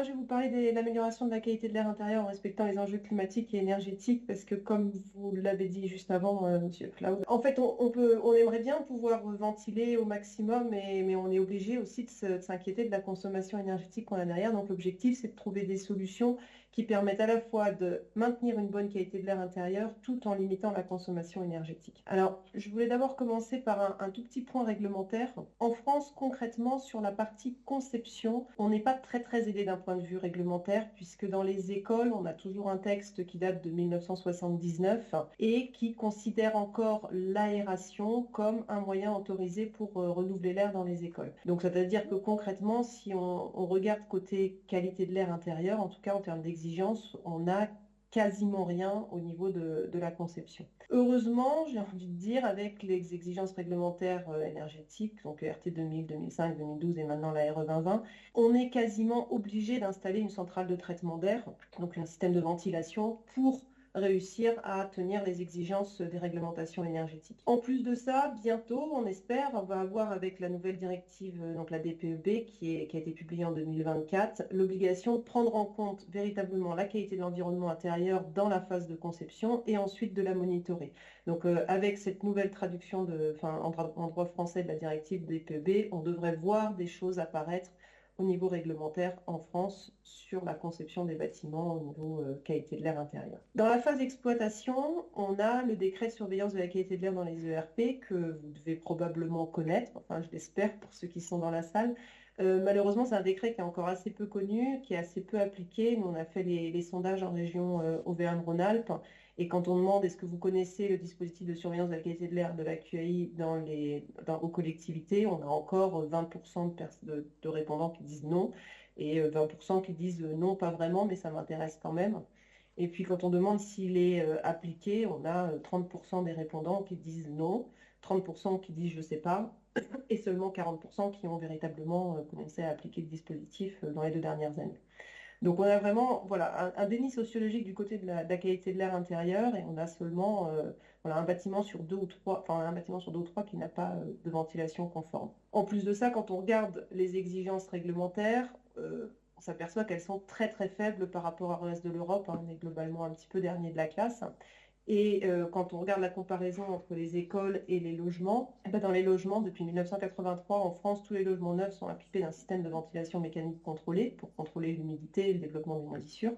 moi je vais vous parler de l'amélioration de la qualité de l'air intérieur en respectant les enjeux climatiques et énergétiques, parce que comme vous l'avez dit juste avant, Monsieur Klaus, en fait on aimerait bien pouvoir ventiler au maximum, mais on est obligé aussi de s'inquiéter de la consommation énergétique qu'on a derrière. Donc l'objectif c'est de trouver des solutions qui permettent à la fois de maintenir une bonne qualité de l'air intérieur tout en limitant la consommation énergétique. Alors je voulais d'abord commencer par un tout petit point réglementaire. En France, concrètement, sur la partie conception, on n'est pas très aidé d'un point de vue réglementaire, puisque dans les écoles, on a toujours un texte qui date de 1979 et qui considère encore l'aération comme un moyen autorisé pour renouveler l'air dans les écoles. Donc, c'est-à-dire que concrètement, si on regarde côté qualité de l'air intérieur, en tout cas en termes d'exigence, on a quasiment rien au niveau de la conception. Heureusement, j'ai envie de dire, avec les exigences réglementaires énergétiques, donc RT 2000, 2005, 2012 et maintenant la RE 2020, on est quasiment obligé d'installer une centrale de traitement d'air, donc un système de ventilation, pour réussir à tenir les exigences des réglementations énergétiques. En plus de ça, bientôt, on espère, on va avoir avec la nouvelle directive, donc la DPEB, qui a été publiée en 2024, l'obligation de prendre en compte véritablement la qualité de l'environnement intérieur dans la phase de conception et ensuite de la monitorer. Donc, avec cette nouvelle traduction en droit français de la directive DPEB, on devrait voir des choses apparaître au niveau réglementaire en France sur la conception des bâtiments au niveau qualité de l'air intérieur. Dans la phase d'exploitation, on a le décret de surveillance de la qualité de l'air dans les ERP que vous devez probablement connaître, enfin je l'espère pour ceux qui sont dans la salle. Malheureusement, c'est un décret qui est encore assez peu connu, qui est assez peu appliqué. Nous, on a fait les sondages en région Auvergne-Rhône-Alpes. Et quand on demande est-ce que vous connaissez le dispositif de surveillance de la qualité de l'air de la QAI aux collectivités, on a encore 20% de répondants qui disent non et 20% qui disent non, pas vraiment, mais ça m'intéresse quand même. Et puis quand on demande s'il est appliqué, on a 30% des répondants qui disent non, 30% qui disent je ne sais pas, et seulement 40% qui ont véritablement commencé à appliquer le dispositif dans les 2 dernières années. Donc on a vraiment voilà, un déni sociologique du côté de la qualité de l'air intérieur et on a seulement voilà, un bâtiment sur deux ou trois, enfin un bâtiment sur deux ou trois qui n'a pas de ventilation conforme. En plus de ça, quand on regarde les exigences réglementaires, on s'aperçoit qu'elles sont très faibles par rapport au reste de l'Europe. On est globalement un petit peu dernier de la classe. Et quand on regarde la comparaison entre les écoles et les logements, eh ben dans les logements, depuis 1983 en France, tous les logements neufs sont équipés d'un système de ventilation mécanique contrôlé pour contrôler l'humidité et le développement des moisissures,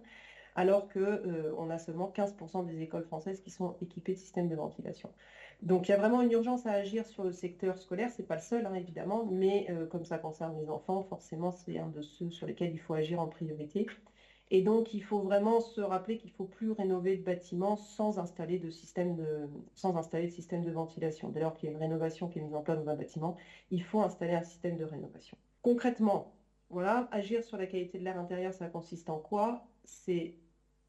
alors qu'on a seulement 15% des écoles françaises qui sont équipées de systèmes de ventilation. Donc il y a vraiment une urgence à agir sur le secteur scolaire, c'est pas le seul hein, évidemment, mais comme ça concerne les enfants, forcément c'est un de ceux sur lesquels il faut agir en priorité. Et donc, il faut vraiment se rappeler qu'il ne faut plus rénover de bâtiments sans installer de système de ventilation. Dès lors qu'il y a une rénovation qui est mise en place dans un bâtiment, il faut installer un système de rénovation. Concrètement, voilà, agir sur la qualité de l'air intérieur, ça consiste en quoi? C'est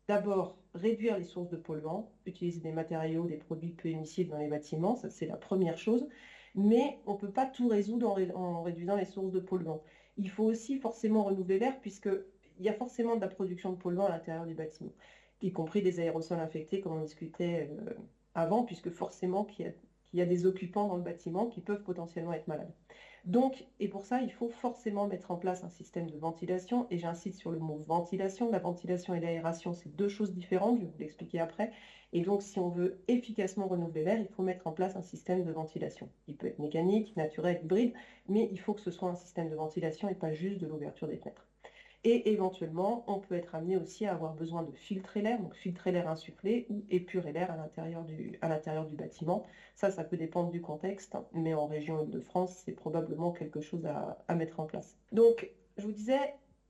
d'abord réduire les sources de polluants, utiliser des matériaux, des produits peu émissibles dans les bâtiments, ça c'est la première chose. Mais on ne peut pas tout résoudre en réduisant les sources de polluants. Il faut aussi forcément renouveler l'air puisque il y a forcément de la production de polluants à l'intérieur du bâtiment, y compris des aérosols infectés, comme on discutait avant, puisque forcément qu'il y a des occupants dans le bâtiment qui peuvent potentiellement être malades. Donc, et pour ça, il faut forcément mettre en place un système de ventilation, et j'insiste sur le mot ventilation. La ventilation et l'aération, c'est deux choses différentes, je vais vous l'expliquer après. Et donc, si on veut efficacement renouveler l'air, il faut mettre en place un système de ventilation. Il peut être mécanique, naturel, hybride, mais il faut que ce soit un système de ventilation et pas juste de l'ouverture des fenêtres. Et éventuellement, on peut être amené aussi à avoir besoin de filtrer l'air, donc filtrer l'air insufflé ou épurer l'air à l'intérieur du bâtiment. Ça peut dépendre du contexte, hein, mais en région Île-de-France, c'est probablement quelque chose à mettre en place. Donc, je vous disais,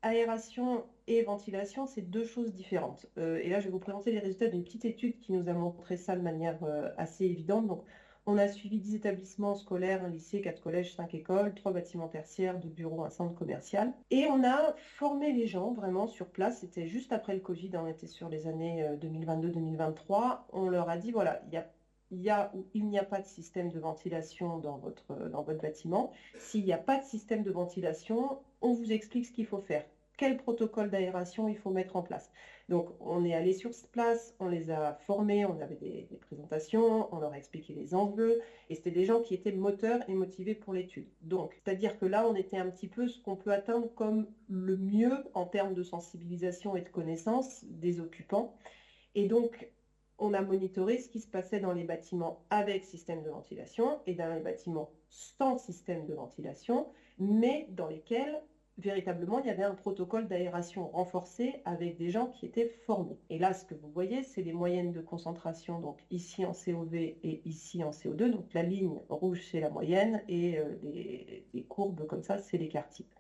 aération et ventilation, c'est deux choses différentes. Et là, je vais vous présenter les résultats d'une petite étude qui nous a montré ça de manière assez évidente. Donc, on a suivi 10 établissements scolaires, un lycée, 4 collèges, 5 écoles, 3 bâtiments tertiaires, 2 bureaux, un centre commercial. Et on a formé les gens vraiment sur place. C'était juste après le Covid, on était sur les années 2022-2023. On leur a dit, voilà, il y a ou il n'y a pas de système de ventilation dans votre bâtiment. S'il n'y a pas de système de ventilation, on vous explique ce qu'il faut faire. quel protocole d'aération il faut mettre en place. Donc, on est allé sur place, on les a formés, on avait des présentations, on leur a expliqué les enjeux, et c'était des gens qui étaient moteurs et motivés pour l'étude. Donc, c'est-à-dire que là, on était un petit peu ce qu'on peut atteindre comme le mieux en termes de sensibilisation et de connaissance des occupants. Et donc, on a monitoré ce qui se passait dans les bâtiments avec système de ventilation et dans les bâtiments sans système de ventilation, mais dans lesquels véritablement il y avait un protocole d'aération renforcé avec des gens qui étaient formés. Et là, ce que vous voyez, c'est les moyennes de concentration, donc ici en COV et ici en CO2. Donc la ligne rouge, c'est la moyenne et les courbes comme ça, c'est l'écart type.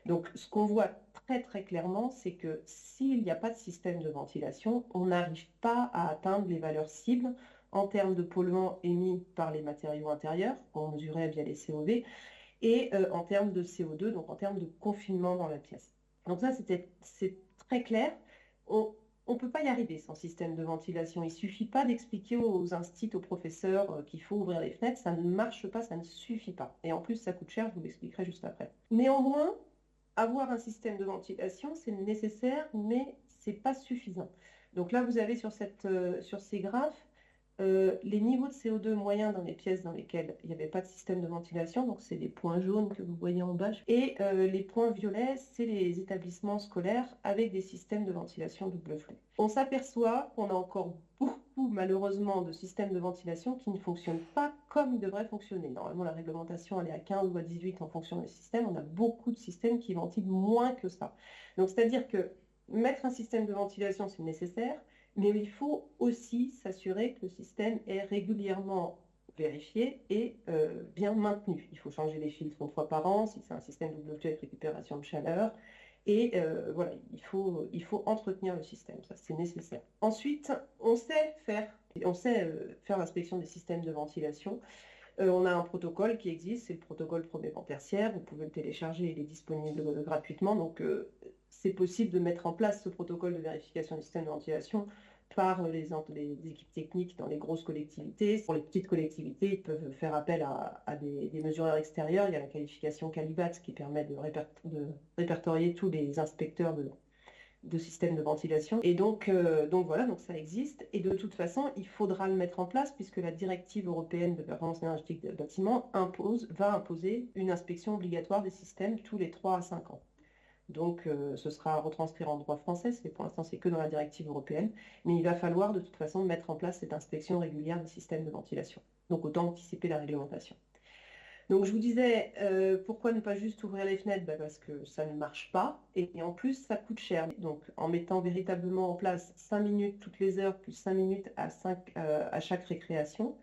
Donc, ce qu'on voit très très clairement, c'est que s'il n'y a pas de système de ventilation, on n'arrive pas à atteindre les valeurs cibles en termes de polluants émis par les matériaux intérieurs, qu'on mesurait via les COV, et en termes de CO2, donc en termes de confinement dans la pièce. Donc ça, c'est très clair. On ne peut pas y arriver sans système de ventilation. Il ne suffit pas d'expliquer aux instituts, aux professeurs qu'il faut ouvrir les fenêtres. Ça ne marche pas, ça ne suffit pas. Et en plus, ça coûte cher, je vous l'expliquerai juste après. Néanmoins, avoir un système de ventilation, c'est nécessaire, mais ce n'est pas suffisant. Donc là, vous avez sur ces graphes les niveaux de CO2 moyens dans les pièces dans lesquelles il n'y avait pas de système de ventilation, donc c'est les points jaunes que vous voyez en bas, et les points violets, c'est les établissements scolaires avec des systèmes de ventilation double flux. On s'aperçoit qu'on a encore beaucoup, malheureusement, de systèmes de ventilation qui ne fonctionnent pas comme ils devraient fonctionner. Normalement, la réglementation, elle est à 15 ou à 18 en fonction des systèmes. On a beaucoup de systèmes qui ventilent moins que ça. Donc, c'est-à-dire que mettre un système de ventilation, c'est nécessaire, mais il faut aussi s'assurer que le système est régulièrement vérifié et bien maintenu. Il faut changer les filtres une fois par an, si c'est un système double flux avec récupération de chaleur. Et voilà, il faut entretenir le système, ça c'est nécessaire. Ensuite, on sait faire l'inspection des systèmes de ventilation. On a un protocole qui existe, c'est le protocole premier-tertiaire. Vous pouvez le télécharger, il est disponible gratuitement. Donc, c'est possible de mettre en place ce protocole de vérification du système de ventilation par les équipes techniques dans les grosses collectivités. Pour les petites collectivités, ils peuvent faire appel à des mesureurs extérieurs. Il y a la qualification Calibat qui permet de répertorier tous les inspecteurs de systèmes de ventilation. Et donc voilà, donc ça existe. Et de toute façon, il faudra le mettre en place puisque la directive européenne de performance énergétique des bâtiments va imposer une inspection obligatoire des systèmes tous les 3 à 5 ans. Donc ce sera à retranscrire en droit français, pour l'instant c'est que dans la directive européenne, mais il va falloir de toute façon mettre en place cette inspection régulière des systèmes de ventilation. Donc autant anticiper la réglementation. Donc je vous disais, pourquoi ne pas juste ouvrir les fenêtres? Parce que ça ne marche pas et en plus ça coûte cher. Donc en mettant véritablement en place 5 minutes toutes les heures plus 5 minutes à chaque récréation.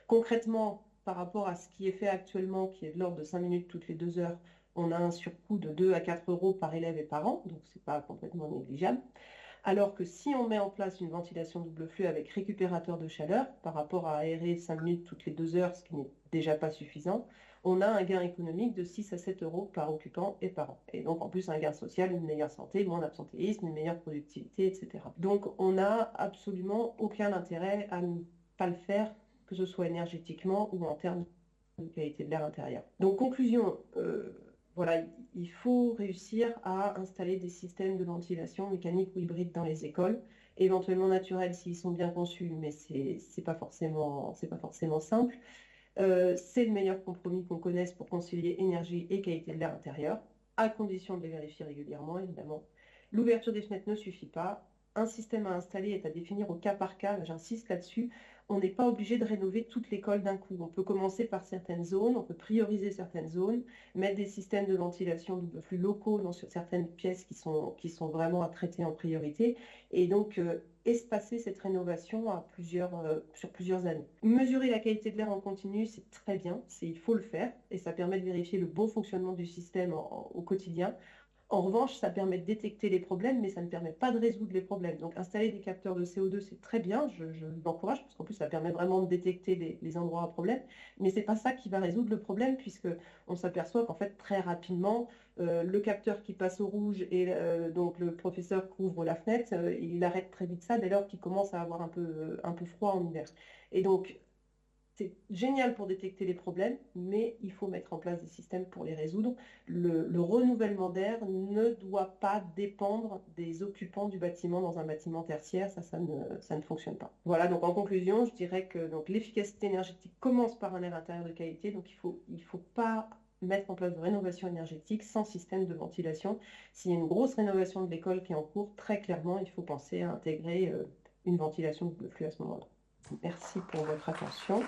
Concrètement, par rapport à ce qui est fait actuellement, qui est de l'ordre de 5 minutes toutes les 2 heures, on a un surcoût de 2 à 4 euros par élève et par an, donc ce n'est pas complètement négligeable. Alors que si on met en place une ventilation double flux avec récupérateur de chaleur, par rapport à aérer 5 minutes toutes les 2 heures, ce qui n'est déjà pas suffisant, on a un gain économique de 6 à 7 euros par occupant et par an. Et donc en plus un gain social, une meilleure santé, moins d'absentéisme, une meilleure productivité, etc. Donc on n'a absolument aucun intérêt à ne pas le faire, que ce soit énergétiquement ou en termes de qualité de l'air intérieur. Donc conclusion, voilà, il faut réussir à installer des systèmes de ventilation mécanique ou hybride dans les écoles, éventuellement naturels s'ils sont bien conçus, mais c'est pas forcément simple. C'est le meilleur compromis qu'on connaisse pour concilier énergie et qualité de l'air intérieur, à condition de les vérifier régulièrement, évidemment. L'ouverture des fenêtres ne suffit pas. Un système à installer est à définir au cas par cas, j'insiste là-dessus. On n'est pas obligé de rénover toute l'école d'un coup. On peut commencer par certaines zones, on peut prioriser certaines zones, mettre des systèmes de ventilation double flux locaux sur certaines pièces qui sont vraiment à traiter en priorité, et donc espacer cette rénovation sur plusieurs années. Mesurer la qualité de l'air en continu, c'est très bien, il faut le faire, et ça permet de vérifier le bon fonctionnement du système au quotidien. En revanche, ça permet de détecter les problèmes, mais ça ne permet pas de résoudre les problèmes. Donc, installer des capteurs de CO2, c'est très bien, je l'encourage, parce qu'en plus, ça permet vraiment de détecter les endroits à problème. Mais ce n'est pas ça qui va résoudre le problème, puisqu'on s'aperçoit qu'en fait, très rapidement, le capteur qui passe au rouge et donc le professeur couvre la fenêtre, il arrête très vite ça dès lors qu'il commence à avoir un peu froid en hiver. Et donc, c'est génial pour détecter les problèmes, mais il faut mettre en place des systèmes pour les résoudre. Le renouvellement d'air ne doit pas dépendre des occupants du bâtiment dans un bâtiment tertiaire, ça ne fonctionne pas. Voilà, donc en conclusion, je dirais que donc, l'efficacité énergétique commence par un air intérieur de qualité, donc il faut pas mettre en place de rénovation énergétique sans système de ventilation. S'il y a une grosse rénovation de l'école qui est en cours, très clairement, il faut penser à intégrer une ventilation de flux à ce moment-là. Merci pour votre attention.